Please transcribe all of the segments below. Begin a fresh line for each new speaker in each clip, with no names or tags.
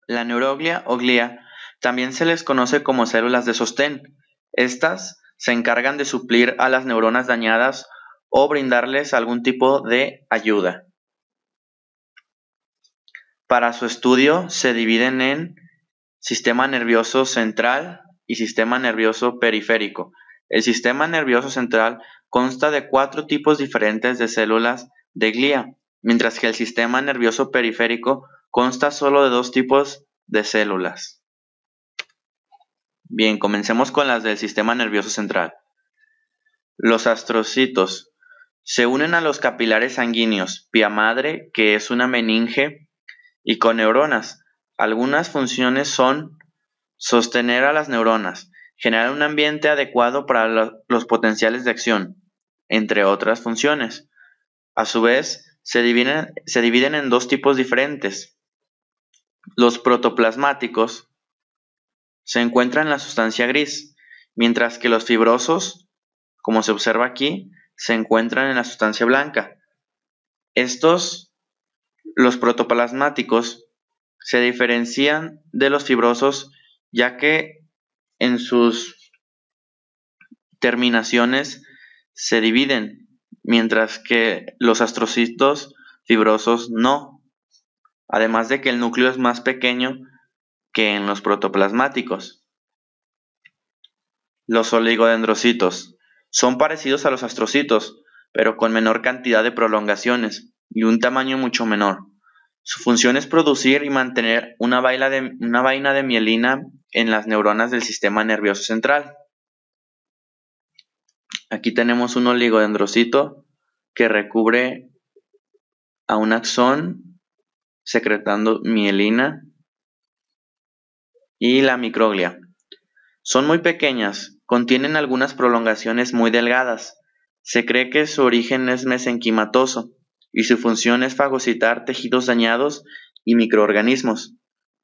La neuroglia o glía también se les conoce como células de sostén. Estas se encargan de suplir a las neuronas dañadas o brindarles algún tipo de ayuda. Para su estudio se dividen en sistema nervioso central y sistema nervioso periférico. El sistema nervioso central consta de 4 tipos diferentes de células de glía, mientras que el sistema nervioso periférico consta solo de 2 tipos de células. Bien, comencemos con las del sistema nervioso central. Los astrocitos se unen a los capilares sanguíneos, pía madre, que es una meninge, y con neuronas. Algunas funciones son sostener a las neuronas, generar un ambiente adecuado para los potenciales de acción, entre otras funciones. A su vez, se dividen en 2 tipos diferentes. Los protoplasmáticos se encuentran en la sustancia gris, mientras que los fibrosos, como se observa aquí, se encuentran en la sustancia blanca. Los protoplasmáticos, se diferencian de los fibrosos ya que en sus terminaciones se dividen, mientras que los astrocitos fibrosos no, además de que el núcleo es más pequeño que en los protoplasmáticos. Los oligodendrocitos son parecidos a los astrocitos, pero con menor cantidad de prolongaciones y un tamaño mucho menor. Su función es producir y mantener una vaina de mielina en las neuronas del sistema nervioso central. Aquí tenemos un oligodendrocito que recubre a un axón secretando mielina y la microglia. Son muy pequeñas, contienen algunas prolongaciones muy delgadas. Se cree que su origen es mesenquimatoso y su función es fagocitar tejidos dañados y microorganismos.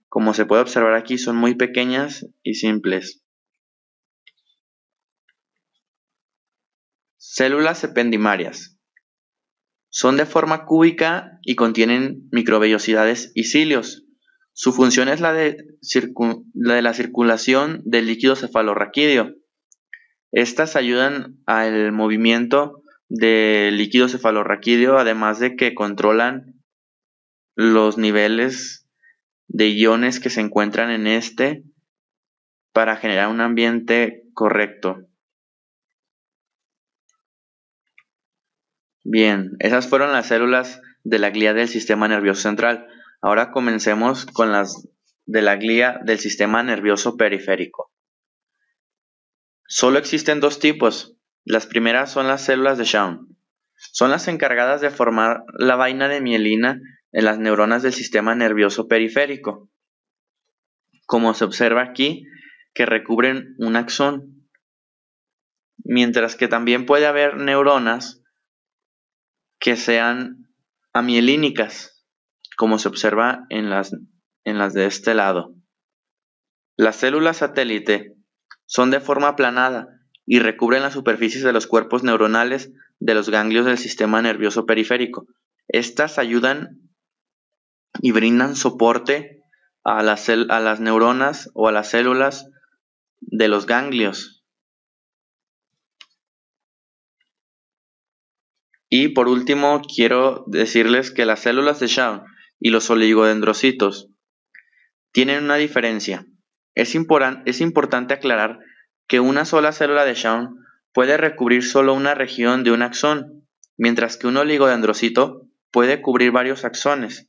Como se puede observar aquí, son muy pequeñas y simples. Células ependimarias. Son de forma cúbica y contienen microvellosidades y cilios. Su función es la de la circulación del líquido cefalorraquídeo. Estas ayudan al movimiento del líquido cefalorraquídeo, además de que controlan los niveles de iones que se encuentran en este para generar un ambiente correcto. Bien, esas fueron las células de la glía del sistema nervioso central. Ahora comencemos con las de la glía del sistema nervioso periférico. Solo existen 2 tipos. Las primeras son las células de Schwann. Son las encargadas de formar la vaina de mielina en las neuronas del sistema nervioso periférico. Como se observa aquí, que recubren un axón. Mientras que también puede haber neuronas que sean amielínicas, como se observa en las de este lado. Las células satélite son de forma aplanada y recubren las superficies de los cuerpos neuronales de los ganglios del sistema nervioso periférico. Estas ayudan y brindan soporte a las neuronas o a las células de los ganglios. Y por último, quiero decirles que las células de Schwann y los oligodendrocitos tienen una diferencia. Es importante aclarar que una sola célula de Schwann puede recubrir solo una región de un axón, mientras que un oligodendrocito puede cubrir varios axones.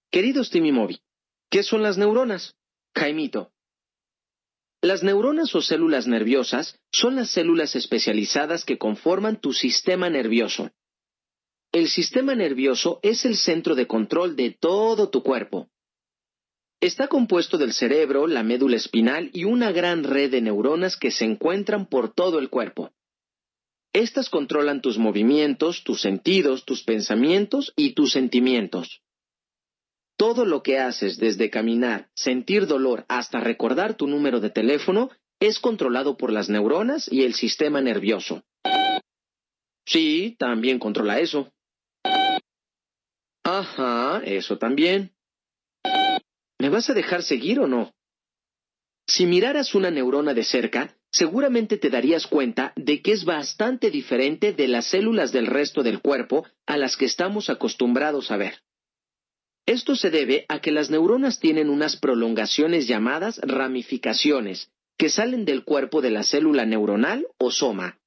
Queridos Timmy Moby, ¿qué son las neuronas? Jaimito. Las neuronas o células nerviosas son las células especializadas que conforman tu sistema nervioso. El sistema nervioso es el centro de control de todo tu cuerpo. Está compuesto del cerebro, la médula espinal y una gran red de neuronas que se encuentran por todo el cuerpo. Estas controlan tus movimientos, tus sentidos, tus pensamientos y tus sentimientos. Todo lo que haces, desde caminar, sentir dolor hasta recordar tu número de teléfono, es controlado por las neuronas y el sistema nervioso. Sí, también controla eso. Ajá, eso también. ¿Me vas a dejar seguir o no? Si miraras una neurona de cerca, seguramente te darías cuenta de que es bastante diferente de las células del resto del cuerpo a las que estamos acostumbrados a ver. Esto se debe a que las neuronas tienen unas prolongaciones llamadas ramificaciones, que salen del cuerpo de la célula neuronal o soma.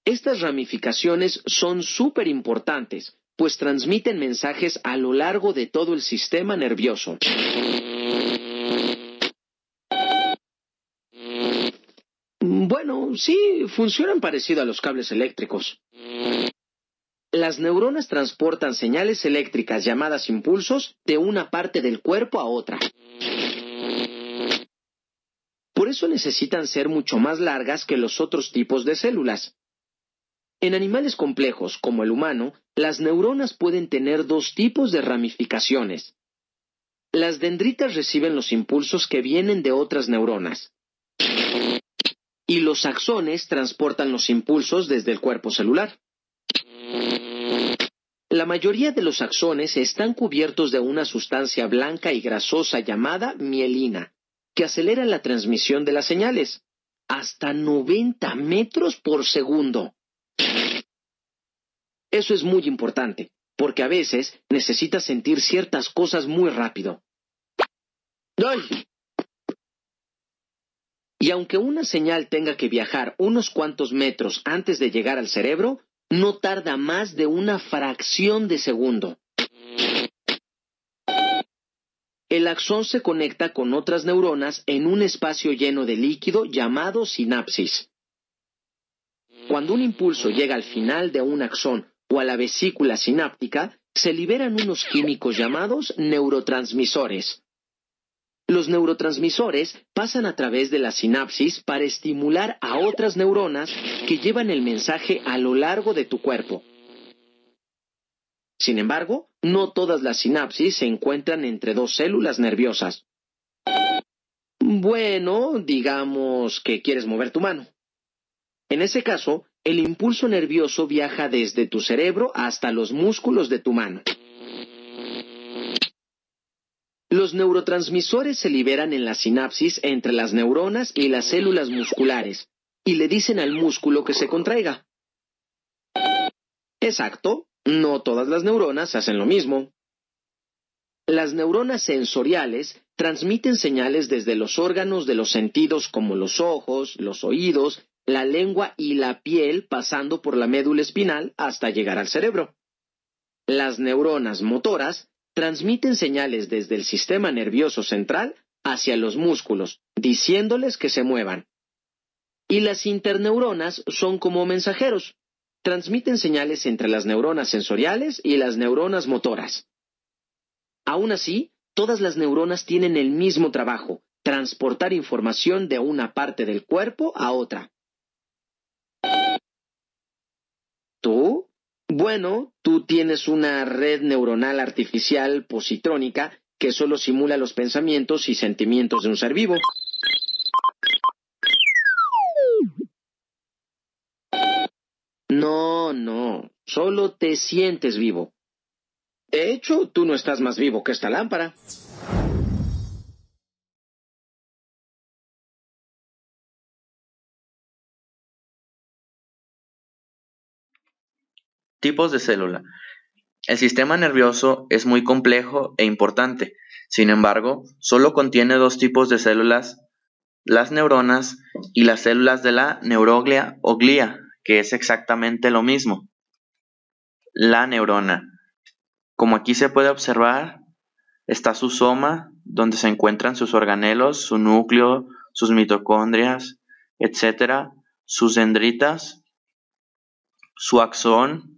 Estas ramificaciones son súper importantes, pues transmiten mensajes a lo largo de todo el sistema nervioso. Bueno, sí, funcionan parecido a los cables eléctricos. Las neuronas transportan señales eléctricas llamadas impulsos de una parte del cuerpo a otra. Por eso necesitan ser mucho más largas que los otros tipos de células. En animales complejos, como el humano, las neuronas pueden tener dos tipos de ramificaciones. Las dendritas reciben los impulsos que vienen de otras neuronas. Y los axones transportan los impulsos desde el cuerpo celular. La mayoría de los axones están cubiertos de una sustancia blanca y grasosa llamada mielina, que acelera la transmisión de las señales, hasta 90 metros por segundo. Eso es muy importante, porque a veces necesitas sentir ciertas cosas muy rápido. ¡Ay! Y aunque una señal tenga que viajar unos cuantos metros antes de llegar al cerebro, no tarda más de una fracción de segundo. El axón se conecta con otras neuronas en un espacio lleno de líquido llamado sinapsis. Cuando un impulso llega al final de un axón o a la vesícula sináptica, se liberan unos químicos llamados neurotransmisores. Los neurotransmisores pasan a través de la sinapsis para estimular a otras neuronas que llevan el mensaje a lo largo de tu cuerpo. Sin embargo, no todas las sinapsis se encuentran entre dos células nerviosas. Bueno, digamos que quieres mover tu mano. En ese caso, el impulso nervioso viaja desde tu cerebro hasta los músculos de tu mano. Los neurotransmisores se liberan en la sinapsis entre las neuronas y las células musculares, y le dicen al músculo que se contraiga. Exacto, no todas las neuronas hacen lo mismo. Las neuronas sensoriales transmiten señales desde los órganos de los sentidos como los ojos, los oídos, la lengua y la piel, pasando por la médula espinal hasta llegar al cerebro. Las neuronas motoras transmiten señales desde el sistema nervioso central hacia los músculos, diciéndoles que se muevan. Y las interneuronas son como mensajeros. Transmiten señales entre las neuronas sensoriales y las neuronas motoras. Aún así, todas las neuronas tienen el mismo trabajo, transportar información de una parte del cuerpo a otra. ¿Tú? Bueno, tú tienes una red neuronal artificial positrónica que solo simula los pensamientos y sentimientos de un ser vivo. No, solo te sientes vivo. De hecho, tú no estás más vivo que esta lámpara.
Tipos de célula. El sistema nervioso es muy complejo e importante. Sin embargo, solo contiene dos tipos de células, las neuronas y las células de la neuroglia o glía, que es exactamente lo mismo. La neurona. Como aquí se puede observar, está su soma, donde se encuentran sus organelos, su núcleo, sus mitocondrias, etc., sus dendritas, su axón,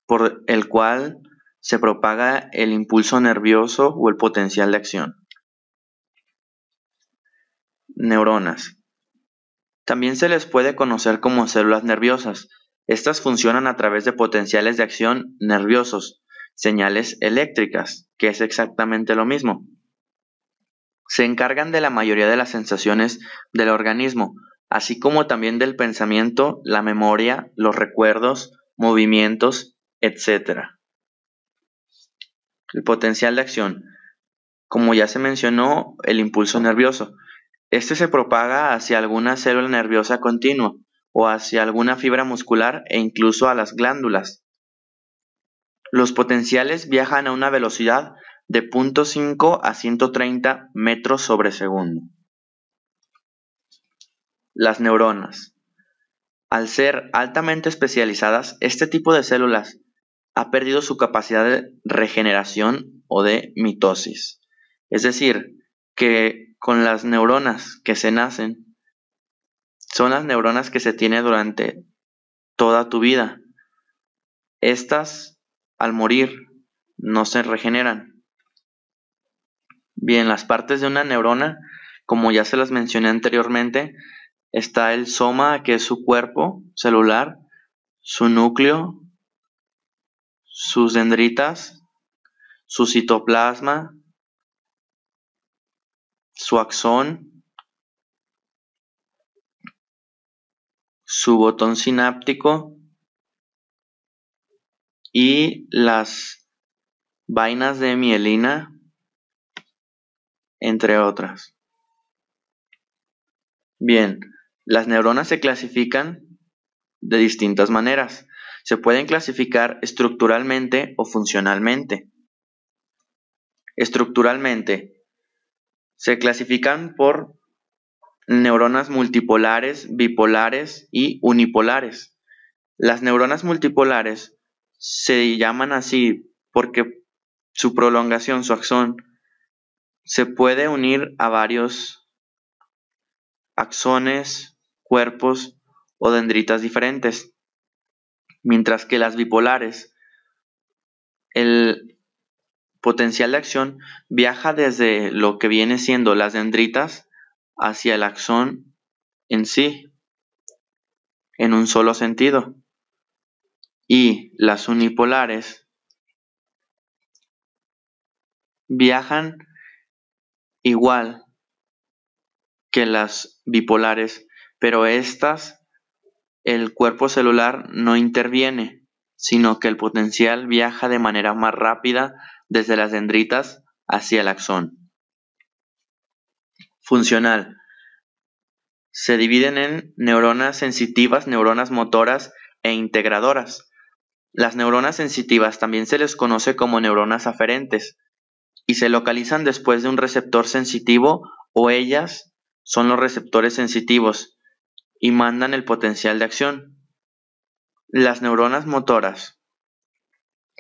por el cual se propaga el impulso nervioso o el potencial de acción. Neuronas. También se les puede conocer como células nerviosas. Estas funcionan a través de potenciales de acción nerviosos, señales eléctricas, que es exactamente lo mismo. Se encargan de la mayoría de las sensaciones del organismo, así como también del pensamiento, la memoria, los recuerdos, movimientos, etc. El potencial de acción. Como ya se mencionó, el impulso nervioso. Este se propaga hacia alguna célula nerviosa continua o hacia alguna fibra muscular e incluso a las glándulas. Los potenciales viajan a una velocidad de 0.5 a 130 metros sobre segundo. Las neuronas. Al ser altamente especializadas, este tipo de células ha perdido su capacidad de regeneración o de mitosis. Es decir, que con las neuronas que se nacen, son las neuronas que se tienen durante toda tu vida. Estas, al morir, no se regeneran. Bien, las partes de una neurona, como ya se las mencioné anteriormente, está el soma, que es su cuerpo celular, su núcleo, sus dendritas, su citoplasma, su axón, su botón sináptico y las vainas de mielina, entre otras. Bien, las neuronas se clasifican de distintas maneras. Se pueden clasificar estructuralmente o funcionalmente. Estructuralmente, se clasifican por neuronas multipolares, bipolares y unipolares. Las neuronas multipolares se llaman así porque su prolongación, su axón, se puede unir a varios axones, cuerpos o dendritas diferentes, mientras que las bipolares, el potencial de acción viaja desde lo que viene siendo las dendritas hacia el axón en sí, en un solo sentido, y las unipolares viajan igual que las bipolares, pero estas, el cuerpo celular no interviene, sino que el potencial viaja de manera más rápida desde las dendritas hacia el axón. Funcional. Se dividen en neuronas sensitivas, neuronas motoras e integradoras. Las neuronas sensitivas también se les conoce como neuronas aferentes y se localizan después de un receptor sensitivo, o ellas son los receptores sensitivos y mandan el potencial de acción. Las neuronas motoras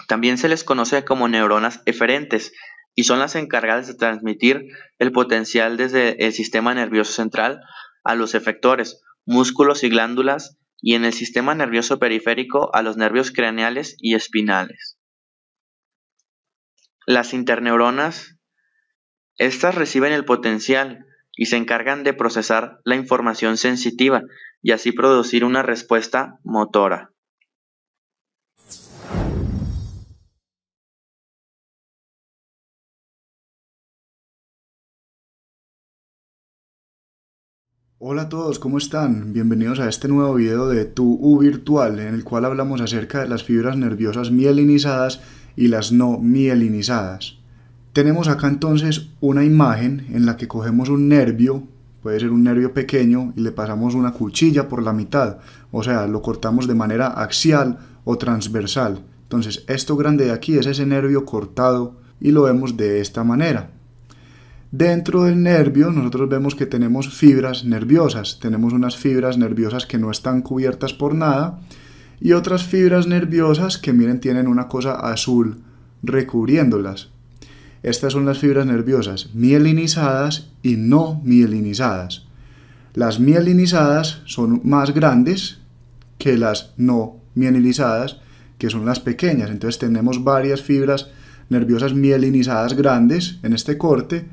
también se les conoce como neuronas eferentes y son las encargadas de transmitir el potencial desde el sistema nervioso central a los efectores, músculos y glándulas, y en el sistema nervioso periférico a los nervios craneales y espinales. Las interneuronas, estas reciben el potencial y se encargan de procesar la información sensitiva y así producir una respuesta motora.
Hola a todos, ¿cómo están? Bienvenidos a este nuevo video de Tu U Virtual, en el cual hablamos acerca de las fibras nerviosas mielinizadas y las no mielinizadas. Tenemos acá entonces una imagen en la que cogemos un nervio, puede ser un nervio pequeño, y le pasamos una cuchilla por la mitad, o sea, lo cortamos de manera axial o transversal. Entonces esto grande de aquí es ese nervio cortado y lo vemos de esta manera. Dentro del nervio nosotros vemos que tenemos fibras nerviosas, tenemos unas fibras nerviosas que no están cubiertas por nada y otras fibras nerviosas que miren tienen una cosa azul recubriéndolas. Estas son las fibras nerviosas mielinizadas y no mielinizadas. Las mielinizadas son más grandes que las no mielinizadas, que son las pequeñas. Entonces tenemos varias fibras nerviosas mielinizadas grandes en este corte,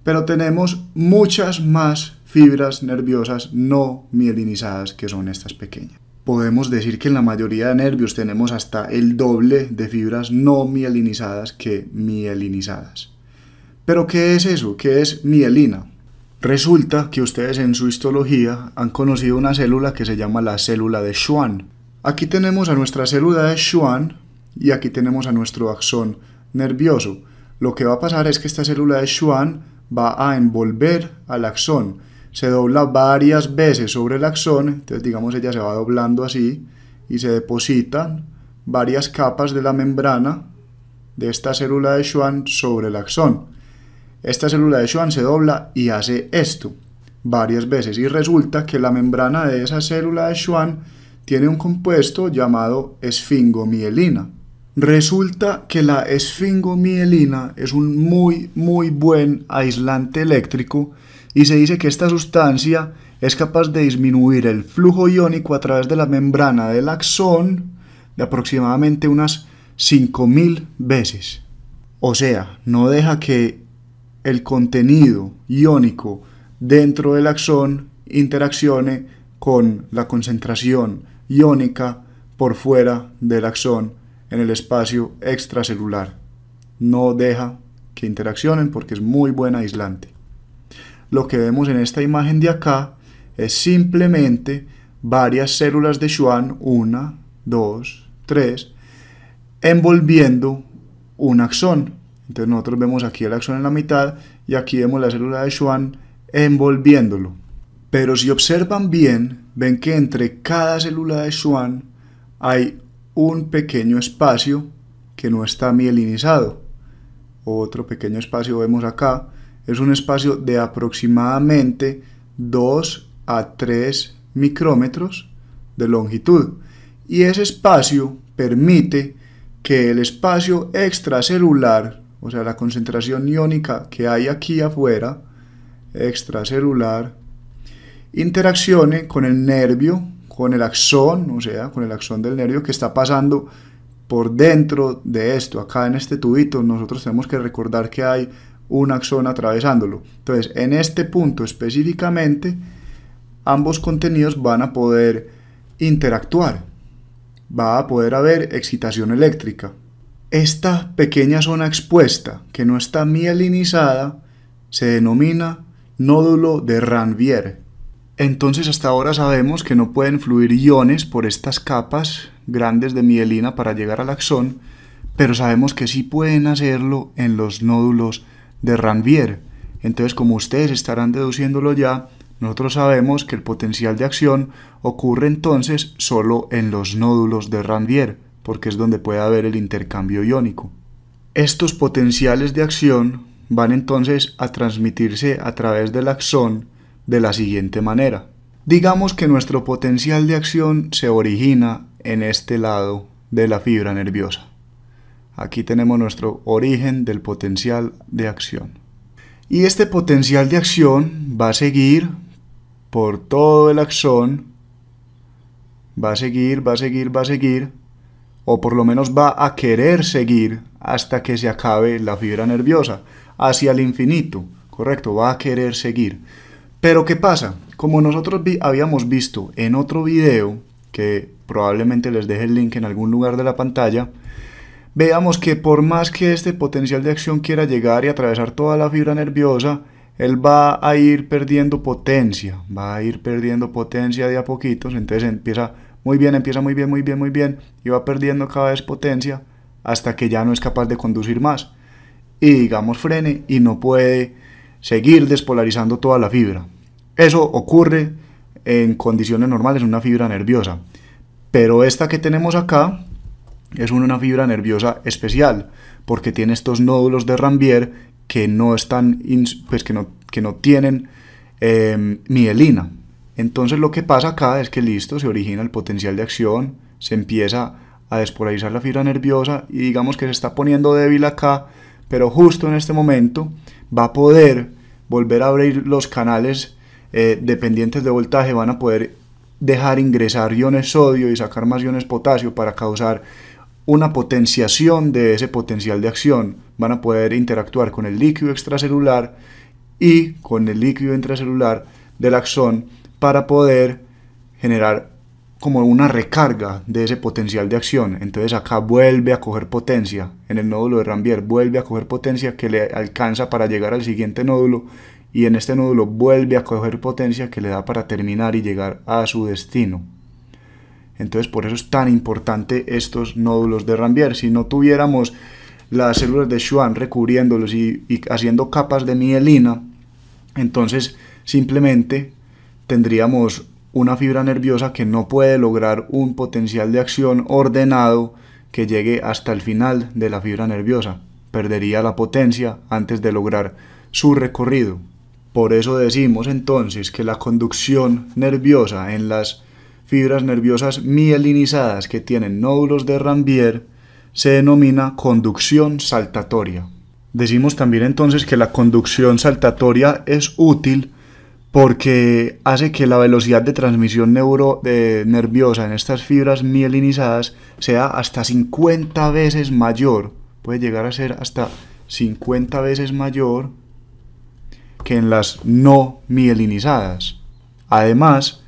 pero tenemos muchas más fibras nerviosas no mielinizadas, que son estas pequeñas. Podemos decir que en la mayoría de nervios tenemos hasta el doble de fibras no mielinizadas que mielinizadas. ¿Pero qué es eso? ¿Qué es mielina? Resulta que ustedes en su histología han conocido una célula que se llama la célula de Schwann. Aquí tenemos a nuestra célula de Schwann y aquí tenemos a nuestro axón nervioso. Lo que va a pasar es que esta célula de Schwann va a envolver al axón. Se dobla varias veces sobre el axón, entonces digamos ella se va doblando así y se depositan varias capas de la membrana de esta célula de Schwann sobre el axón. Esta célula de Schwann se dobla y hace esto varias veces y resulta que la membrana de esa célula de Schwann tiene un compuesto llamado esfingomielina. Resulta que la esfingomielina es un muy buen aislante eléctrico y se dice que esta sustancia es capaz de disminuir el flujo iónico a través de la membrana del axón de aproximadamente unas 5000 veces. O sea, no deja que el contenido iónico dentro del axón interaccione con la concentración iónica por fuera del axón en el espacio extracelular. No deja que interaccionen porque es muy buen aislante. Lo que vemos en esta imagen de acá es simplemente varias células de Schwann, 1, 2, 3, envolviendo un axón. Entonces nosotros vemos aquí el axón en la mitad y aquí vemos la célula de Schwann envolviéndolo. Pero si observan bien, ven que entre cada célula de Schwann hay un pequeño espacio que no está mielinizado. Otro pequeño espacio vemos acá. Es un espacio de aproximadamente 2 a 3 micrómetros de longitud. Y ese espacio permite que el espacio extracelular, o sea, la concentración iónica que hay aquí afuera, extracelular, interaccione con el nervio, con el axón, o sea, con el axón del nervio que está pasando por dentro de esto. Acá en este tubito nosotros tenemos que recordar que hay un axón atravesándolo. Entonces, en este punto específicamente, ambos contenidos van a poder interactuar. Va a poder haber excitación eléctrica. Esta pequeña zona expuesta, que no está mielinizada, se denomina nódulo de Ranvier. Entonces hasta ahora sabemos que no pueden fluir iones por estas capas grandes de mielina para llegar al axón, pero sabemos que sí pueden hacerlo en los nódulos de Ranvier. Entonces, como ustedes estarán deduciéndolo ya, nosotros sabemos que el potencial de acción ocurre entonces solo en los nódulos de Ranvier, porque es donde puede haber el intercambio iónico. Estos potenciales de acción van entonces a transmitirse a través del axón de la siguiente manera. Digamos que nuestro potencial de acción se origina en este lado de la fibra nerviosa. Aquí tenemos nuestro origen del potencial de acción. Y este potencial de acción va a seguir por todo el axón, va a seguir, o por lo menos va a querer seguir hasta que se acabe la fibra nerviosa, hacia el infinito, correcto, va a querer seguir. Pero ¿qué pasa? Como nosotros habíamos visto en otro video, que probablemente les deje el link en algún lugar de la pantalla, veamos que por más que este potencial de acción quiera llegar y atravesar toda la fibra nerviosa, él va a ir perdiendo potencia, de a poquitos. Entonces empieza muy bien, y va perdiendo cada vez potencia hasta que ya no es capaz de conducir más. Y digamos frene y no puede seguir despolarizando toda la fibra. Eso ocurre en condiciones normales en una fibra nerviosa. Pero esta que tenemos acá es una fibra nerviosa especial, porque tiene estos nódulos de Ranvier que no están, que no tienen mielina. Entonces lo que pasa acá es que listo, se origina el potencial de acción, se empieza a despolarizar la fibra nerviosa y digamos que se está poniendo débil acá, pero justo en este momento va a poder volver a abrir los canales dependientes de voltaje, van a poder dejar ingresar iones sodio y sacar más iones potasio para causar una potenciación de ese potencial de acción. Van a poder interactuar con el líquido extracelular y con el líquido intracelular del axón para poder generar como una recarga de ese potencial de acción. Entonces acá vuelve a coger potencia, en el nódulo de Ranvier vuelve a coger potencia que le alcanza para llegar al siguiente nódulo, y en este nódulo vuelve a coger potencia que le da para terminar y llegar a su destino. Entonces por eso es tan importante estos nódulos de Ranvier. Si no tuviéramos las células de Schwann recubriéndolos y haciendo capas de mielina, entonces simplemente tendríamos una fibra nerviosa que no puede lograr un potencial de acción ordenado que llegue hasta el final de la fibra nerviosa. Perdería la potencia antes de lograr su recorrido. Por eso decimos entonces que la conducción nerviosa en las fibras nerviosas mielinizadas que tienen nódulos de Ranvier se denomina conducción saltatoria. Decimos también entonces que la conducción saltatoria es útil porque hace que la velocidad de transmisión nerviosa en estas fibras mielinizadas sea hasta 50 veces mayor, puede llegar a ser hasta 50 veces mayor que en las no mielinizadas. Además,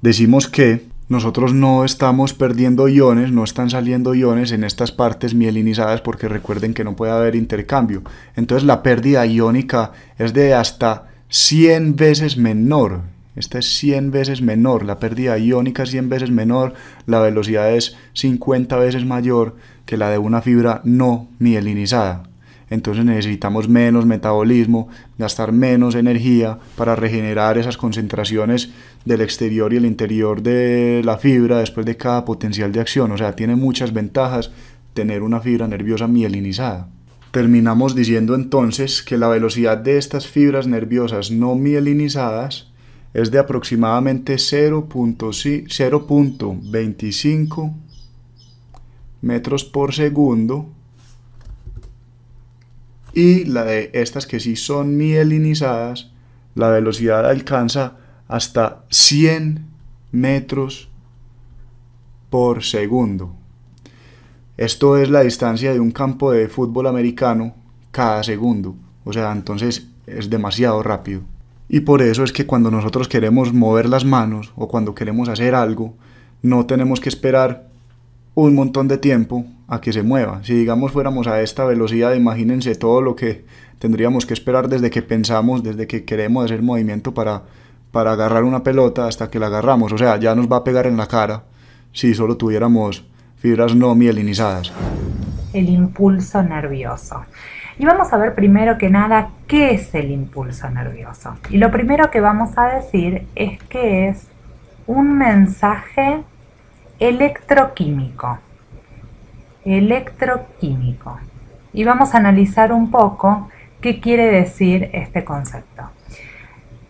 decimos que nosotros no estamos perdiendo iones, no están saliendo iones en estas partes mielinizadas porque recuerden que no puede haber intercambio. Entonces la pérdida iónica es de hasta 100 veces menor. Esta es 100 veces menor, la pérdida iónica es 100 veces menor, la velocidad es 50 veces mayor que la de una fibra no mielinizada. Entonces necesitamos menos metabolismo, gastar menos energía para regenerar esas concentraciones del exterior y el interior de la fibra después de cada potencial de acción. O sea, tiene muchas ventajas tener una fibra nerviosa mielinizada. Terminamos diciendo entonces que la velocidad de estas fibras nerviosas no mielinizadas es de aproximadamente 0.25 metros por segundo, y la de estas que sí son mielinizadas, la velocidad alcanza hasta 100 metros por segundo. Esto es la distancia de un campo de fútbol americano cada segundo. O sea, entonces es demasiado rápido. Y por eso es que cuando nosotros queremos mover las manos o cuando queremos hacer algo, no tenemos que esperar un montón de tiempo a que se mueva. Si digamos fuéramos a esta velocidad, imagínense todo lo que tendríamos que esperar desde que pensamos, desde que queremos hacer movimiento para agarrar una pelota hasta que la agarramos. O sea, ya nos va a pegar en la cara si solo tuviéramos fibras no mielinizadas.
El impulso nervioso. Y vamos a ver primero que nada qué es el impulso nervioso. Y lo primero que vamos a decir es que es un mensaje electroquímico. Electroquímico. Y vamos a analizar un poco qué quiere decir este concepto.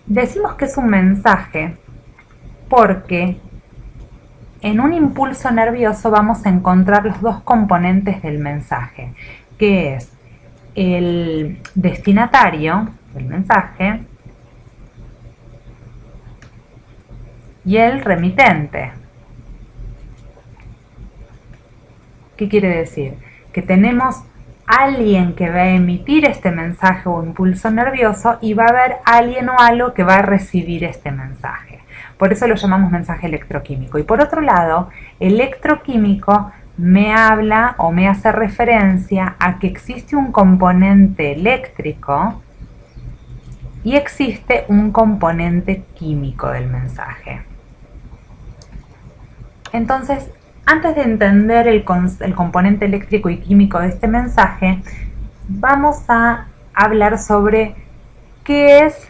Decimos que es un mensaje porque en un impulso nervioso vamos a encontrar los dos componentes del mensaje, que es el destinatario del mensaje y el remitente. ¿Qué quiere decir? Que tenemos alguien que va a emitir este mensaje o impulso nervioso y va a haber alguien o algo que va a recibir este mensaje. Por eso lo llamamos mensaje electroquímico. Y por otro lado, electroquímico me habla o me hace referencia a que existe un componente eléctrico y existe un componente químico del mensaje. Entonces, antes de entender el componente eléctrico y químico de este mensaje, vamos a hablar sobre qué es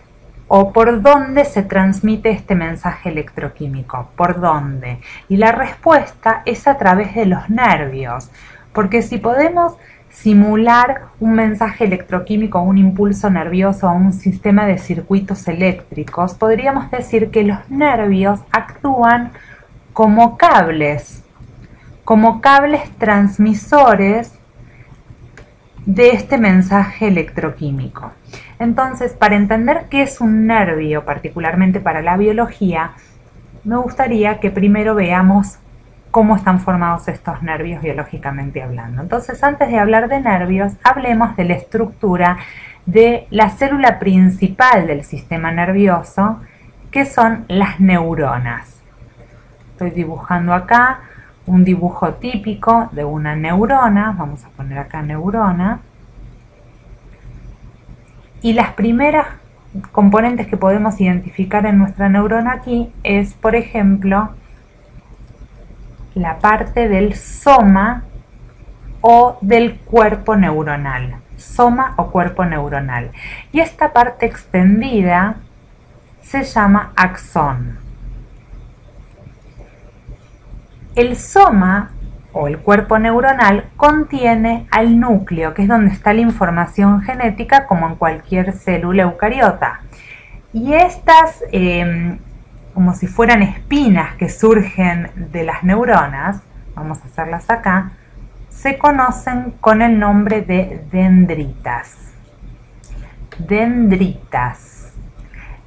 o por dónde se transmite este mensaje electroquímico. ¿Por dónde? Y la respuesta es a través de los nervios, porque si podemos simular un mensaje electroquímico, un impulso nervioso o un sistema de circuitos eléctricos, podríamos decir que los nervios actúan como cables transmisores de este mensaje electroquímico. Entonces, para entender qué es un nervio, particularmente para la biología, me gustaría que primero veamos cómo están formados estos nervios biológicamente hablando. Entonces, antes de hablar de nervios, hablemos de la estructura de la célula principal del sistema nervioso, que son las neuronas. Estoy dibujando acá un dibujo típico de una neurona. Vamos a poner acá neurona. Y las primeras componentes que podemos identificar en nuestra neurona aquí es, por ejemplo, la parte del soma o del cuerpo neuronal. Soma o cuerpo neuronal. Y esta parte extendida se llama axón. El soma o el cuerpo neuronal contiene al núcleo, que es donde está la información genética, como en cualquier célula eucariota. Y estas, como si fueran espinas que surgen de las neuronas, vamos a hacerlas acá, se conocen con el nombre de dendritas. Dendritas.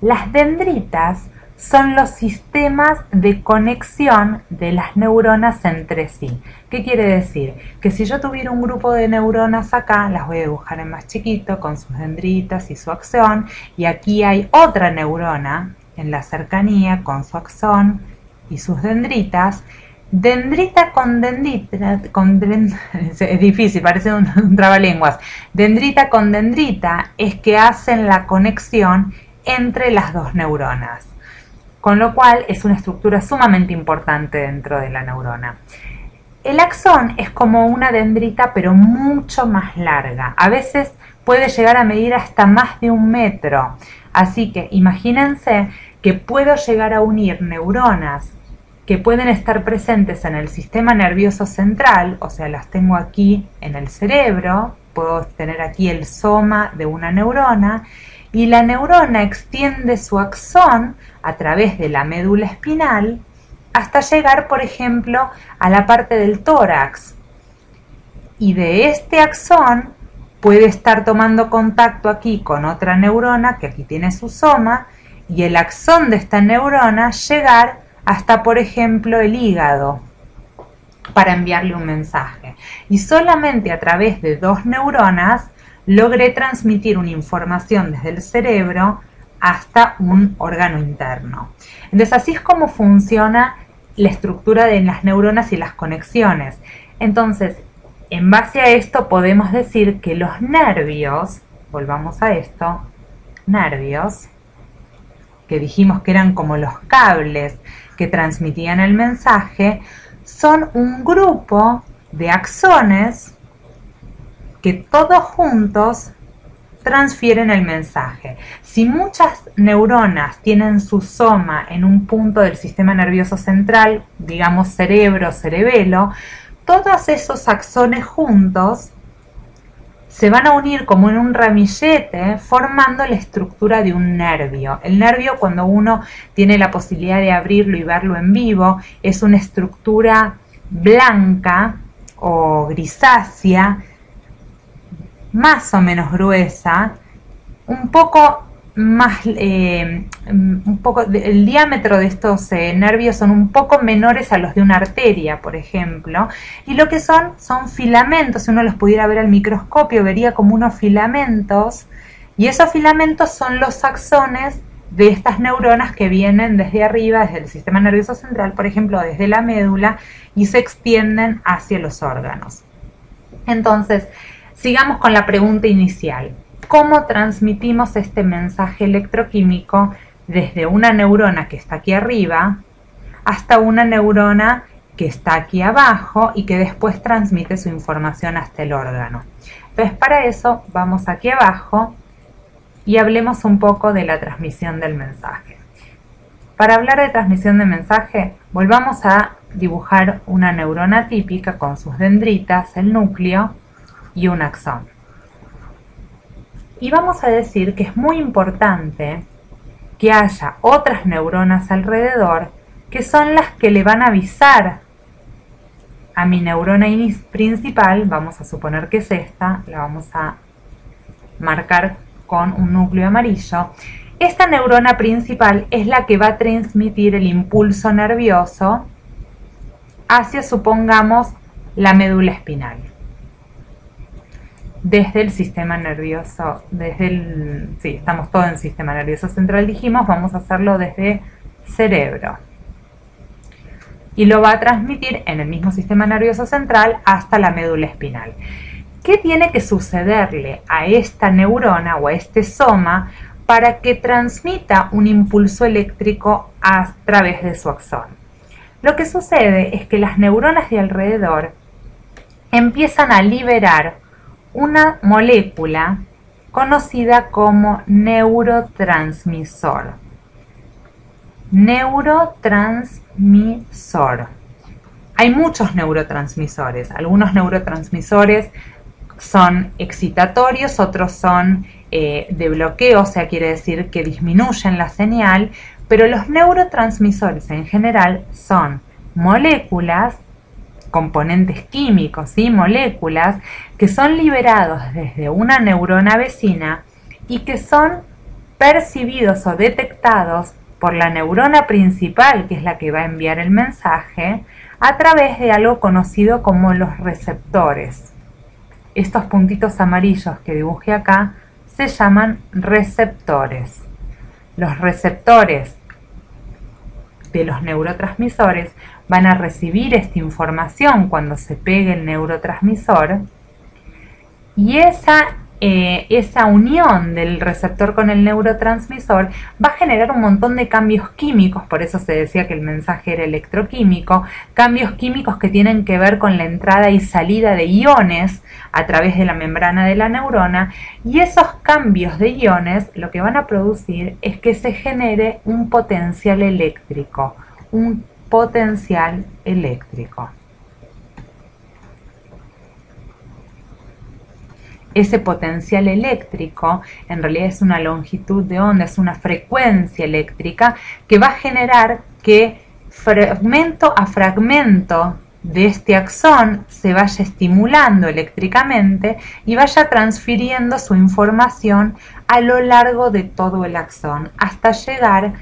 Las dendritas son los sistemas de conexión de las neuronas entre sí. ¿Qué quiere decir? Que si yo tuviera un grupo de neuronas acá, las voy a dibujar en más chiquito con sus dendritas y su axón, y aquí hay otra neurona en la cercanía con su axón y sus dendritas. Dendrita con dendrita, es difícil, parece un trabalenguas. Dendrita con dendrita es que hacen la conexión entre las dos neuronas, con lo cual es una estructura sumamente importante dentro de la neurona. El axón es como una dendrita, pero mucho más larga. A veces puede llegar a medir hasta más de 1 metro. Así que imagínense que puedo llegar a unir neuronas que pueden estar presentes en el sistema nervioso central, o sea, las tengo aquí en el cerebro, puedo tener aquí el soma de una neurona, y la neurona extiende su axón a través de la médula espinal hasta llegar, por ejemplo, a la parte del tórax. Y de este axón puede estar tomando contacto aquí con otra neurona que aquí tiene su soma, y el axón de esta neurona llegar hasta, por ejemplo, el hígado para enviarle un mensaje. Y solamente a través de 2 neuronas logré transmitir una información desde el cerebro hasta un órgano interno. Entonces, así es como funciona la estructura de las neuronas y las conexiones. Entonces, en base a esto podemos decir que los nervios, volvamos a esto, nervios, que dijimos que eran como los cables que transmitían el mensaje, son un grupo de axones que todos juntos transfieren el mensaje. Si muchas neuronas tienen su soma en un punto del sistema nervioso central, digamos cerebro, cerebelo, todos esos axones juntos se van a unir como en un ramillete, formando la estructura de un nervio. El nervio, cuando uno tiene la posibilidad de abrirlo y verlo en vivo, es una estructura blanca o grisácea, más o menos gruesa, un poco más, el diámetro de estos nervios son un poco menores a los de una arteria, por ejemplo, y lo que son filamentos. Si uno los pudiera ver al microscopio, vería como unos filamentos, y esos filamentos son los axones de estas neuronas que vienen desde arriba, desde el sistema nervioso central, por ejemplo, desde la médula, y se extienden hacia los órganos. Entonces, sigamos con la pregunta inicial. ¿Cómo transmitimos este mensaje electroquímico desde una neurona que está aquí arriba hasta una neurona que está aquí abajo y que después transmite su información hasta el órgano? Entonces, para eso vamos aquí abajo y hablemos un poco de la transmisión del mensaje. Para hablar de transmisión de mensaje, volvamos a dibujar una neurona típica con sus dendritas, el núcleo y un axón. Y vamos a decir que es muy importante que haya otras neuronas alrededor que son las que le van a avisar a mi neurona principal, vamos a suponer que es esta, la vamos a marcar con un núcleo amarillo. Esta neurona principal es la que va a transmitir el impulso nervioso hacia, supongamos, la médula espinal. desde el sistema nervioso, sí, estamos todos en el sistema nervioso central, dijimos, vamos a hacerlo desde cerebro. Y lo va a transmitir en el mismo sistema nervioso central hasta la médula espinal. ¿Qué tiene que sucederle a esta neurona o a este soma para que transmita un impulso eléctrico a través de su axón? Lo que sucede es que las neuronas de alrededor empiezan a liberar una molécula conocida como neurotransmisor. Neurotransmisor. Hay muchos neurotransmisores. Algunos neurotransmisores son excitatorios, otros son de bloqueo, o sea, quiere decir que disminuyen la señal, pero los neurotransmisores en general son moléculas, componentes químicos, ¿sí? Moléculas que son liberados desde una neurona vecina y que son percibidos o detectados por la neurona principal, que es la que va a enviar el mensaje, a través de algo conocido como los receptores. Estos puntitos amarillos que dibujé acá se llaman receptores. Los receptores de los neurotransmisores van a recibir esta información cuando se pegue el neurotransmisor, y esa unión del receptor con el neurotransmisor va a generar un montón de cambios químicos. Por eso se decía que el mensaje era electroquímico, cambios químicos que tienen que ver con la entrada y salida de iones a través de la membrana de la neurona, y esos cambios de iones lo que van a producir es que se genere un potencial eléctrico, Ese potencial eléctrico en realidad es una longitud de onda, es una frecuencia eléctrica que va a generar que fragmento a fragmento de este axón se vaya estimulando eléctricamente y vaya transfiriendo su información a lo largo de todo el axón hasta llegar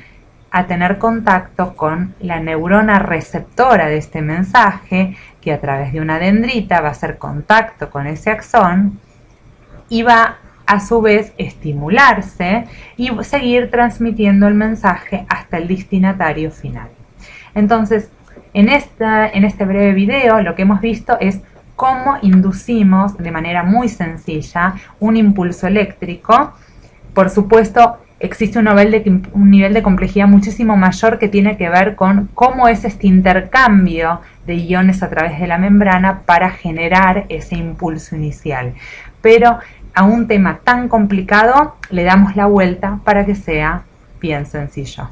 a tener contacto con la neurona receptora de este mensaje, que a través de una dendrita va a hacer contacto con ese axón y va a su vez estimularse y seguir transmitiendo el mensaje hasta el destinatario final. Entonces, en este breve video lo que hemos visto es cómo inducimos de manera muy sencilla un impulso eléctrico. Por supuesto, existe un nivel de complejidad muchísimo mayor que tiene que ver con cómo es este intercambio de iones a través de la membrana para generar ese impulso inicial. Pero a un tema tan complicado le damos la vuelta para que sea bien sencillo.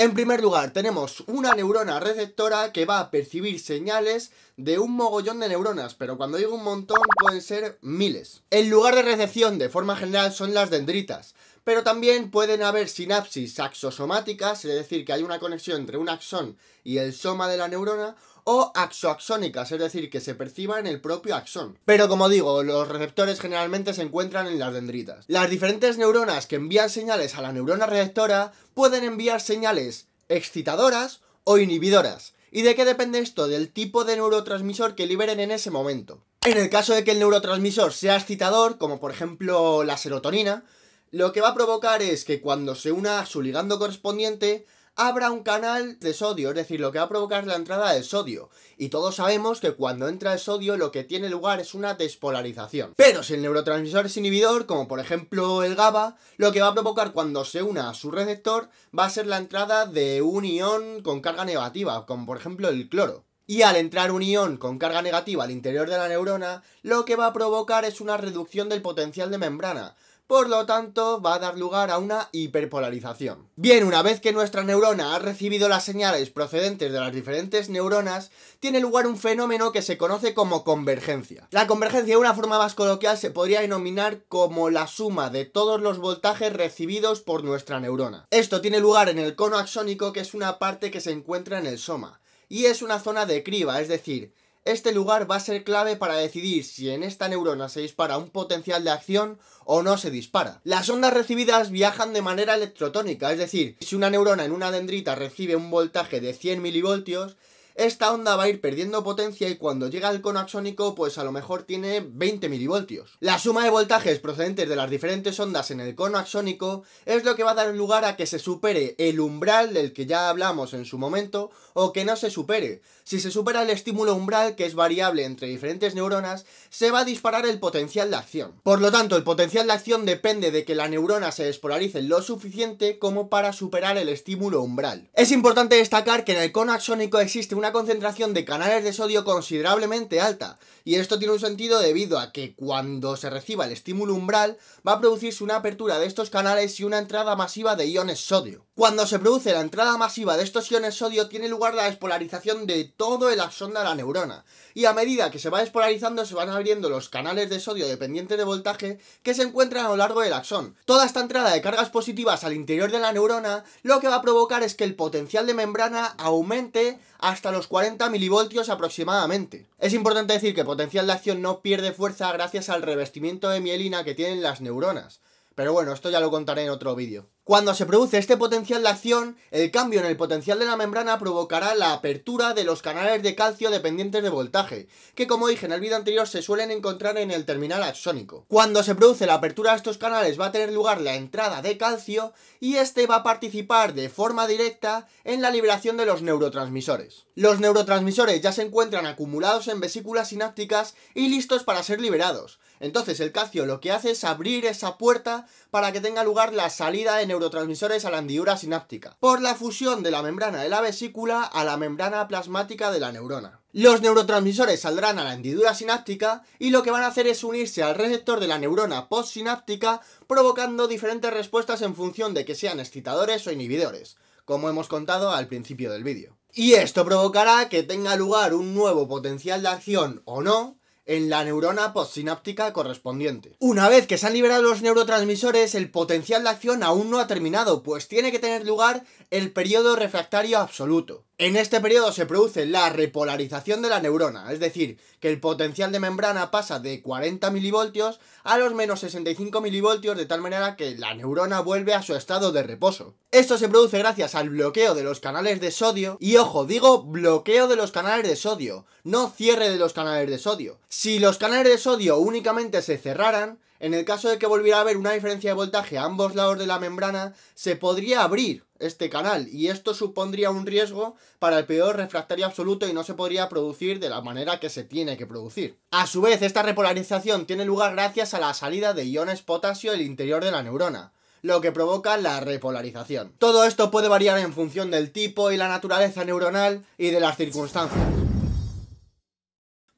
En primer lugar, tenemos una neurona receptora que va a percibir señales de un mogollón de neuronas, pero cuando digo un montón pueden ser miles. El lugar de recepción de forma general son las dendritas, pero también pueden haber sinapsis axosomáticas, es decir, que hay una conexión entre un axón y el soma de la neurona, o axoaxónicas, es decir, que se perciba en el propio axón. Pero como digo, los receptores generalmente se encuentran en las dendritas. Las diferentes neuronas que envían señales a la neurona receptora pueden enviar señales excitadoras o inhibidoras. ¿Y de qué depende esto? Del tipo de neurotransmisor que liberen en ese momento. En el caso de que el neurotransmisor sea excitador, como por ejemplo la serotonina, lo que va a provocar es que cuando se una a su ligando correspondiente, habrá un canal de sodio, es decir, lo que va a provocar es la entrada del sodio. Y todos sabemos que cuando entra el sodio lo que tiene lugar es una despolarización. Pero si el neurotransmisor es inhibidor, como por ejemplo el GABA, lo que va a provocar cuando se una a su receptor va a ser la entrada de un ion con carga negativa, como por ejemplo el cloro. Y al entrar un ion con carga negativa al interior de la neurona, lo que va a provocar es una reducción del potencial de membrana. Por lo tanto, va a dar lugar a una hiperpolarización. Bien, una vez que nuestra neurona ha recibido las señales procedentes de las diferentes neuronas, tiene lugar un fenómeno que se conoce como convergencia. La convergencia, de una forma más coloquial, se podría denominar como la suma de todos los voltajes recibidos por nuestra neurona. Esto tiene lugar en el cono axónico, que es una parte que se encuentra en el soma, y es una zona de criba, es decir, este lugar va a ser clave para decidir si en esta neurona se dispara un potencial de acción o no se dispara. Las ondas recibidas viajan de manera electrotónica, es decir, si una neurona en una dendrita recibe un voltaje de 100 milivoltios, esta onda va a ir perdiendo potencia y cuando llega al cono axónico, pues a lo mejor tiene 20 milivoltios. La suma de voltajes procedentes de las diferentes ondas en el cono axónico es lo que va a dar lugar a que se supere el umbral del que ya hablamos en su momento o que no se supere. Si se supera el estímulo umbral, que es variable entre diferentes neuronas, se va a disparar el potencial de acción. Por lo tanto, el potencial de acción depende de que la neurona se despolarice lo suficiente como para superar el estímulo umbral. Es importante destacar que en el cono axónico existe una concentración de canales de sodio considerablemente alta, y esto tiene un sentido debido a que cuando se reciba el estímulo umbral va a producirse una apertura de estos canales y una entrada masiva de iones sodio. Cuando se produce la entrada masiva de estos iones sodio tiene lugar la despolarización de todo el axón de la neurona, y a medida que se va despolarizando se van abriendo los canales de sodio dependientes de voltaje que se encuentran a lo largo del axón. Toda esta entrada de cargas positivas al interior de la neurona lo que va a provocar es que el potencial de membrana aumente hasta los 40 milivoltios aproximadamente. Es importante decir que el potencial de acción no pierde fuerza gracias al revestimiento de mielina que tienen las neuronas, pero bueno, esto ya lo contaré en otro vídeo. Cuando se produce este potencial de acción, el cambio en el potencial de la membrana provocará la apertura de los canales de calcio dependientes de voltaje, que como dije en el vídeo anterior se suelen encontrar en el terminal axónico. Cuando se produce la apertura de estos canales va a tener lugar la entrada de calcio y este va a participar de forma directa en la liberación de los neurotransmisores. Los neurotransmisores ya se encuentran acumulados en vesículas sinápticas y listos para ser liberados. Entonces el calcio lo que hace es abrir esa puerta para que tenga lugar la salida de neurotransmisores a la hendidura sináptica, por la fusión de la membrana de la vesícula a la membrana plasmática de la neurona. Los neurotransmisores saldrán a la hendidura sináptica y lo que van a hacer es unirse al receptor de la neurona postsináptica, provocando diferentes respuestas en función de que sean excitadores o inhibidores, como hemos contado al principio del vídeo. Y esto provocará que tenga lugar un nuevo potencial de acción o no en la neurona postsináptica correspondiente. Una vez que se han liberado los neurotransmisores, el potencial de acción aún no ha terminado, pues tiene que tener lugar el periodo refractario absoluto. En este periodo se produce la repolarización de la neurona, es decir, que el potencial de membrana pasa de 40 milivoltios a los menos 65 milivoltios de tal manera que la neurona vuelve a su estado de reposo. Esto se produce gracias al bloqueo de los canales de sodio, y ojo, digo bloqueo de los canales de sodio, no cierre de los canales de sodio. Si los canales de sodio únicamente se cerraran, en el caso de que volviera a haber una diferencia de voltaje a ambos lados de la membrana, se podría abrir este canal y esto supondría un riesgo para el periodo refractario absoluto y no se podría producir de la manera que se tiene que producir. A su vez, esta repolarización tiene lugar gracias a la salida de iones potasio del interior de la neurona, lo que provoca la repolarización. Todo esto puede variar en función del tipo y la naturaleza neuronal y de las circunstancias.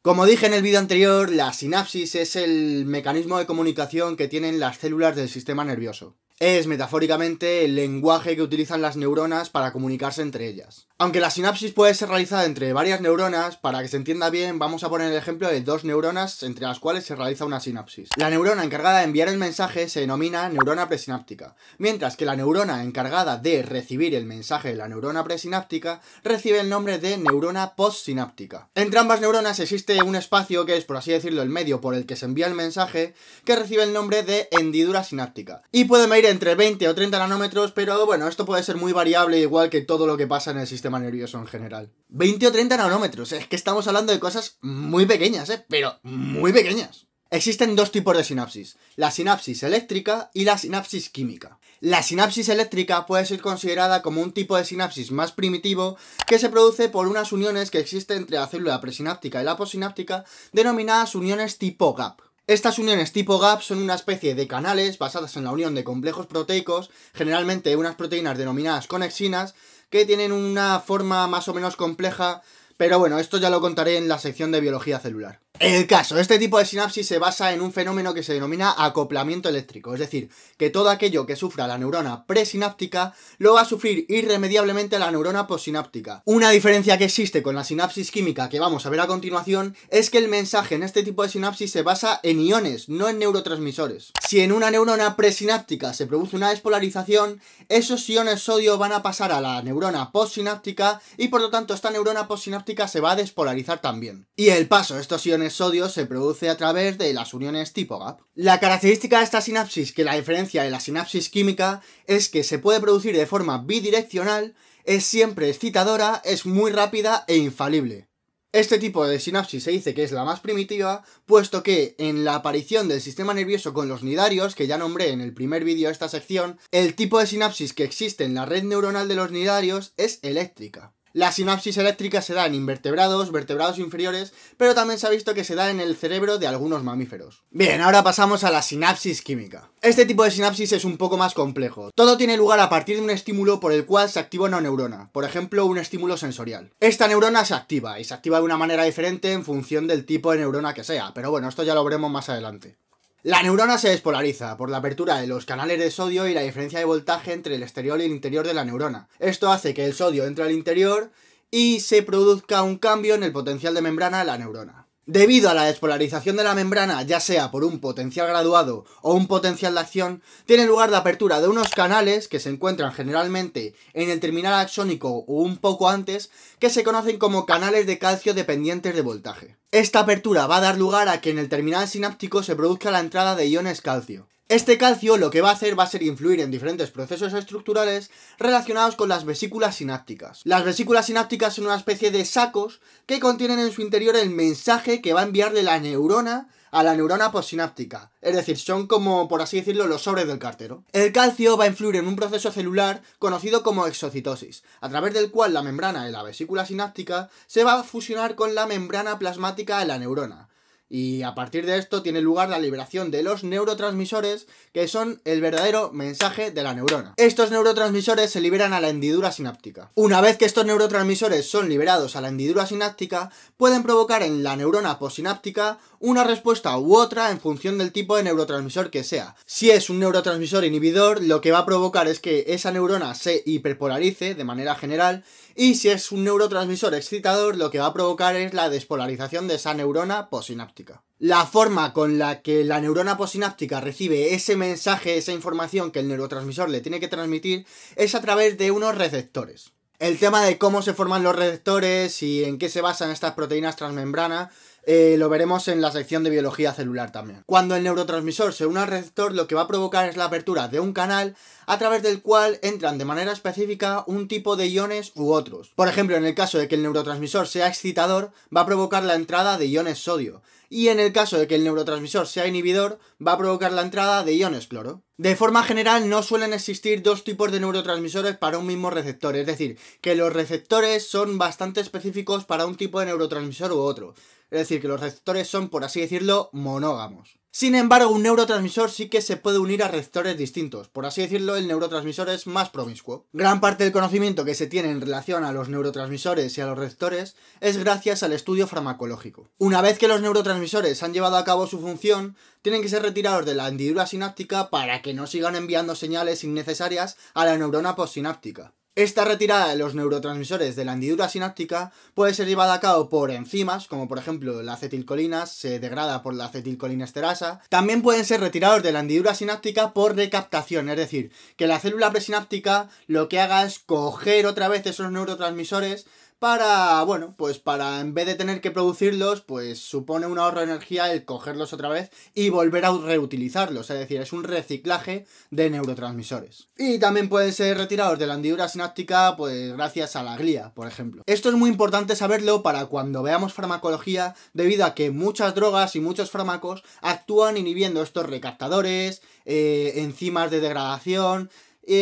Como dije en el vídeo anterior, la sinapsis es el mecanismo de comunicación que tienen las células del sistema nervioso. Es, metafóricamente, el lenguaje que utilizan las neuronas para comunicarse entre ellas. Aunque la sinapsis puede ser realizada entre varias neuronas, para que se entienda bien, vamos a poner el ejemplo de dos neuronas entre las cuales se realiza una sinapsis. La neurona encargada de enviar el mensaje se denomina neurona presináptica, mientras que la neurona encargada de recibir el mensaje de la neurona presináptica recibe el nombre de neurona postsináptica. Entre ambas neuronas existe un espacio que es, por así decirlo, el medio por el que se envía el mensaje, que recibe el nombre de hendidura sináptica. Y puede medir entre 20 o 30 nanómetros, pero bueno, esto puede ser muy variable, igual que todo lo que pasa en el sistema nervioso en general. 20 o 30 nanómetros, es que estamos hablando de cosas muy pequeñas, pero muy pequeñas. Existen dos tipos de sinapsis, la sinapsis eléctrica y la sinapsis química. La sinapsis eléctrica puede ser considerada como un tipo de sinapsis más primitivo que se produce por unas uniones que existen entre la célula presináptica y la postsináptica, denominadas uniones tipo gap. Estas uniones tipo gap son una especie de canales basadas en la unión de complejos proteicos, generalmente unas proteínas denominadas conexinas, que tienen una forma más o menos compleja, pero bueno, esto ya lo contaré en la sección de biología celular. El caso, este tipo de sinapsis se basa en un fenómeno que se denomina acoplamiento eléctrico, es decir, que todo aquello que sufra la neurona presináptica lo va a sufrir irremediablemente la neurona postsináptica. Una diferencia que existe con la sinapsis química que vamos a ver a continuación es que el mensaje en este tipo de sinapsis se basa en iones, no en neurotransmisores. Si en una neurona presináptica se produce una despolarización, esos iones sodio van a pasar a la neurona postsináptica y por lo tanto esta neurona postsináptica se va a despolarizar también. Y el paso de estos iones sodio se produce a través de las uniones tipo gap. La característica de esta sinapsis que la diferencia de la sinapsis química es que se puede producir de forma bidireccional, es siempre excitadora, es muy rápida e infalible. Este tipo de sinapsis se dice que es la más primitiva, puesto que en la aparición del sistema nervioso con los nidarios, que ya nombré en el primer vídeo de esta sección, el tipo de sinapsis que existe en la red neuronal de los nidarios es eléctrica. La sinapsis eléctrica se da en invertebrados, vertebrados inferiores, pero también se ha visto que se da en el cerebro de algunos mamíferos. Bien, ahora pasamos a la sinapsis química. Este tipo de sinapsis es un poco más complejo. Todo tiene lugar a partir de un estímulo por el cual se activa una neurona, por ejemplo, un estímulo sensorial. Esta neurona se activa, y se activa de una manera diferente en función del tipo de neurona que sea, pero bueno, esto ya lo veremos más adelante. La neurona se despolariza por la apertura de los canales de sodio y la diferencia de voltaje entre el exterior y el interior de la neurona. Esto hace que el sodio entre al interior y se produzca un cambio en el potencial de membrana de la neurona. Debido a la despolarización de la membrana, ya sea por un potencial graduado o un potencial de acción, tiene lugar la apertura de unos canales que se encuentran generalmente en el terminal axónico o un poco antes, que se conocen como canales de calcio dependientes de voltaje. Esta apertura va a dar lugar a que en el terminal sináptico se produzca la entrada de iones calcio. Este calcio lo que va a hacer va a ser influir en diferentes procesos estructurales relacionados con las vesículas sinápticas. Las vesículas sinápticas son una especie de sacos que contienen en su interior el mensaje que va a enviar de la neurona a la neurona postsináptica. Es decir, son como, por así decirlo, los sobres del cartero. El calcio va a influir en un proceso celular conocido como exocitosis, a través del cual la membrana de la vesícula sináptica se va a fusionar con la membrana plasmática de la neurona. Y a partir de esto tiene lugar la liberación de los neurotransmisores, que son el verdadero mensaje de la neurona. Estos neurotransmisores se liberan a la hendidura sináptica. Una vez que estos neurotransmisores son liberados a la hendidura sináptica, pueden provocar en la neurona postsináptica una respuesta u otra en función del tipo de neurotransmisor que sea. Si es un neurotransmisor inhibidor, lo que va a provocar es que esa neurona se hiperpolarice de manera general, y si es un neurotransmisor excitador, lo que va a provocar es la despolarización de esa neurona postsináptica. La forma con la que la neurona postsináptica recibe ese mensaje, esa información que el neurotransmisor le tiene que transmitir, es a través de unos receptores. El tema de cómo se forman los receptores y en qué se basan estas proteínas transmembrana lo veremos en la sección de biología celular también. Cuando el neurotransmisor se une al receptor, lo que va a provocar es la apertura de un canal a través del cual entran de manera específica un tipo de iones u otros. Por ejemplo, en el caso de que el neurotransmisor sea excitador, va a provocar la entrada de iones sodio. Y en el caso de que el neurotransmisor sea inhibidor, va a provocar la entrada de iones cloro. De forma general, no suelen existir dos tipos de neurotransmisores para un mismo receptor, es decir, que los receptores son bastante específicos para un tipo de neurotransmisor u otro. Es decir, que los receptores son, por así decirlo, monógamos. Sin embargo, un neurotransmisor sí que se puede unir a receptores distintos. Por así decirlo, el neurotransmisor es más promiscuo. Gran parte del conocimiento que se tiene en relación a los neurotransmisores y a los receptores es gracias al estudio farmacológico. Una vez que los neurotransmisores han llevado a cabo su función, tienen que ser retirados de la hendidura sináptica para que no sigan enviando señales innecesarias a la neurona postsináptica. Esta retirada de los neurotransmisores de la hendidura sináptica puede ser llevada a cabo por enzimas, como por ejemplo la acetilcolina se degrada por la acetilcolinesterasa. También pueden ser retirados de la hendidura sináptica por recaptación, es decir, que la célula presináptica lo que haga es coger otra vez esos neurotransmisores para, bueno, pues para en vez de tener que producirlos, pues supone un ahorro de energía el cogerlos otra vez y volver a reutilizarlos, es decir, es un reciclaje de neurotransmisores. Y también pueden ser retirados de la hendidura sináptica, pues gracias a la glía, por ejemplo. Esto es muy importante saberlo para cuando veamos farmacología, debido a que muchas drogas y muchos fármacos actúan inhibiendo estos recaptadores, enzimas de degradación,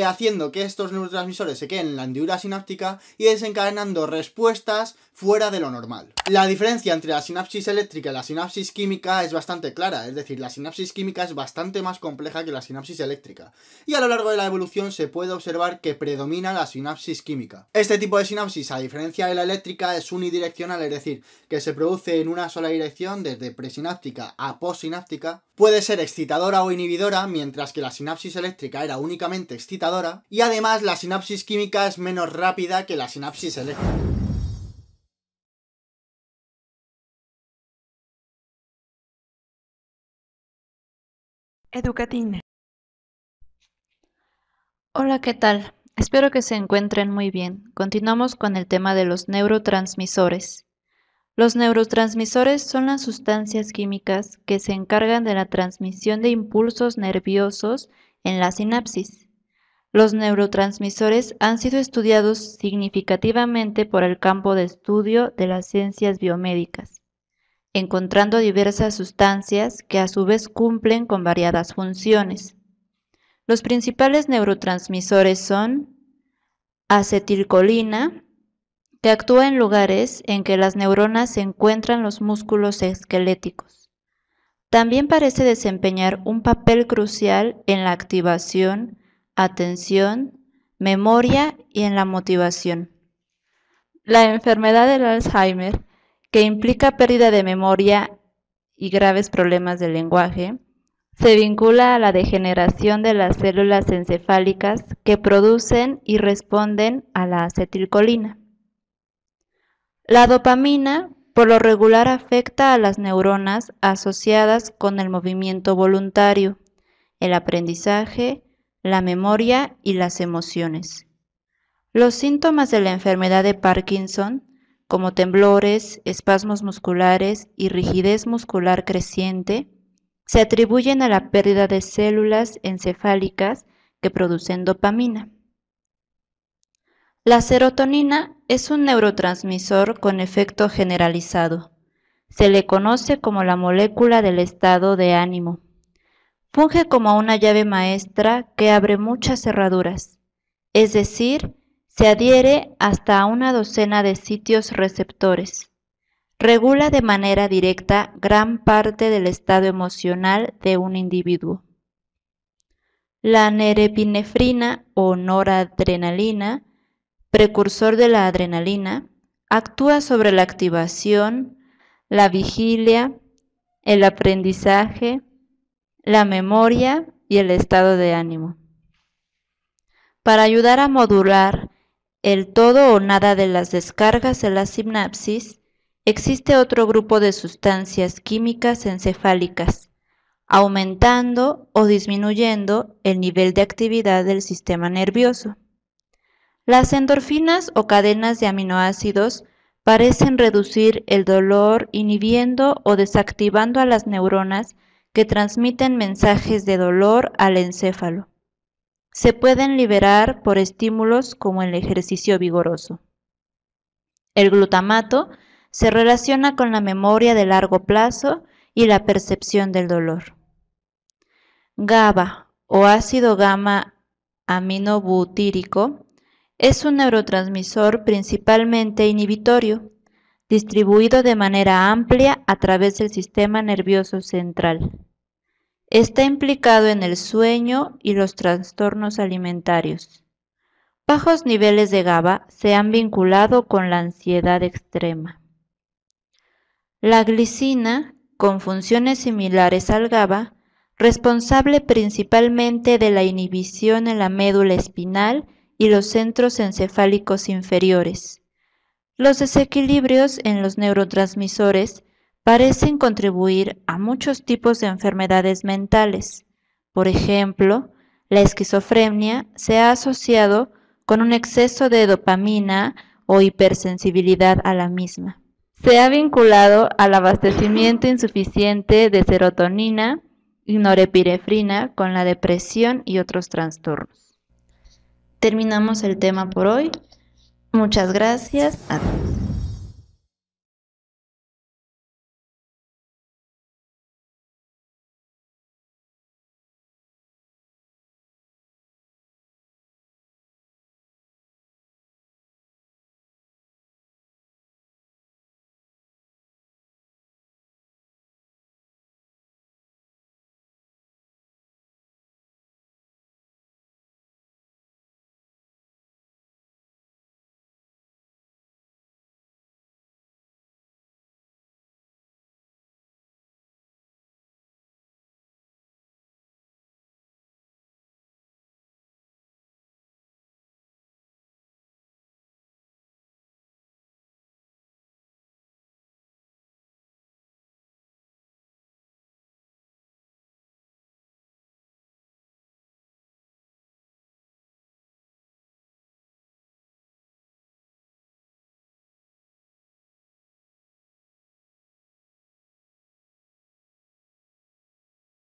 haciendo que estos neurotransmisores se queden en la hendidura sináptica y desencadenando respuestas fuera de lo normal. La diferencia entre la sinapsis eléctrica y la sinapsis química es bastante clara, es decir, la sinapsis química es bastante más compleja que la sinapsis eléctrica, y a lo largo de la evolución se puede observar que predomina la sinapsis química. Este tipo de sinapsis, a diferencia de la eléctrica, es unidireccional, es decir, que se produce en una sola dirección desde presináptica a postsináptica. Puede ser excitadora o inhibidora, mientras que la sinapsis eléctrica era únicamente excitadora, y además la sinapsis química es menos rápida que la sinapsis eléctrica.
Educatina. Hola, ¿qué tal? Espero que se encuentren muy bien. Continuamos con el tema de los neurotransmisores. Los neurotransmisores son las sustancias químicas que se encargan de la transmisión de impulsos nerviosos en la sinapsis. Los neurotransmisores han sido estudiados significativamente por el campo de estudio de las ciencias biomédicas, encontrando diversas sustancias que a su vez cumplen con variadas funciones. Los principales neurotransmisores son acetilcolina, que actúa en lugares en que las neuronas se encuentran los músculos esqueléticos. También parece desempeñar un papel crucial en la activación, atención, memoria y en la motivación. La enfermedad del Alzheimer, que implica pérdida de memoria y graves problemas del lenguaje, se vincula a la degeneración de las células encefálicas que producen y responden a la acetilcolina. La dopamina, por lo regular, afecta a las neuronas asociadas con el movimiento voluntario, el aprendizaje, la memoria y las emociones. Los síntomas de la enfermedad de Parkinson, como temblores, espasmos musculares y rigidez muscular creciente, se atribuyen a la pérdida de células encefálicas que producen dopamina. La serotonina es un neurotransmisor con efecto generalizado. Se le conoce como la molécula del estado de ánimo. Funge como una llave maestra que abre muchas cerraduras, es decir, se adhiere hasta a una docena de sitios receptores. Regula de manera directa gran parte del estado emocional de un individuo. La norepinefrina o noradrenalina, precursor de la adrenalina, actúa sobre la activación, la vigilia, el aprendizaje, la memoria y el estado de ánimo. Para ayudar a modular el todo o nada de las descargas de la sinapsis, existe otro grupo de sustancias químicas encefálicas, aumentando o disminuyendo el nivel de actividad del sistema nervioso. Las endorfinas o cadenas de aminoácidos parecen reducir el dolor inhibiendo o desactivando a las neuronas que transmiten mensajes de dolor al encéfalo. Se pueden liberar por estímulos como el ejercicio vigoroso. El glutamato se relaciona con la memoria de largo plazo y la percepción del dolor. GABA o ácido gamma aminobutírico es un neurotransmisor principalmente inhibitorio, distribuido de manera amplia a través del sistema nervioso central. Está implicado en el sueño y los trastornos alimentarios. Bajos niveles de GABA se han vinculado con la ansiedad extrema. La glicina, con funciones similares al GABA, responsable principalmente de la inhibición en la médula espinal y los centros encefálicos inferiores. Los desequilibrios en los neurotransmisores parecen contribuir a muchos tipos de enfermedades mentales. Por ejemplo, la esquizofrenia se ha asociado con un exceso de dopamina o hipersensibilidad a la misma. Se ha vinculado al abastecimiento insuficiente de serotonina y norepinefrina con la depresión y otros trastornos. Terminamos el tema por hoy. Muchas gracias a todos.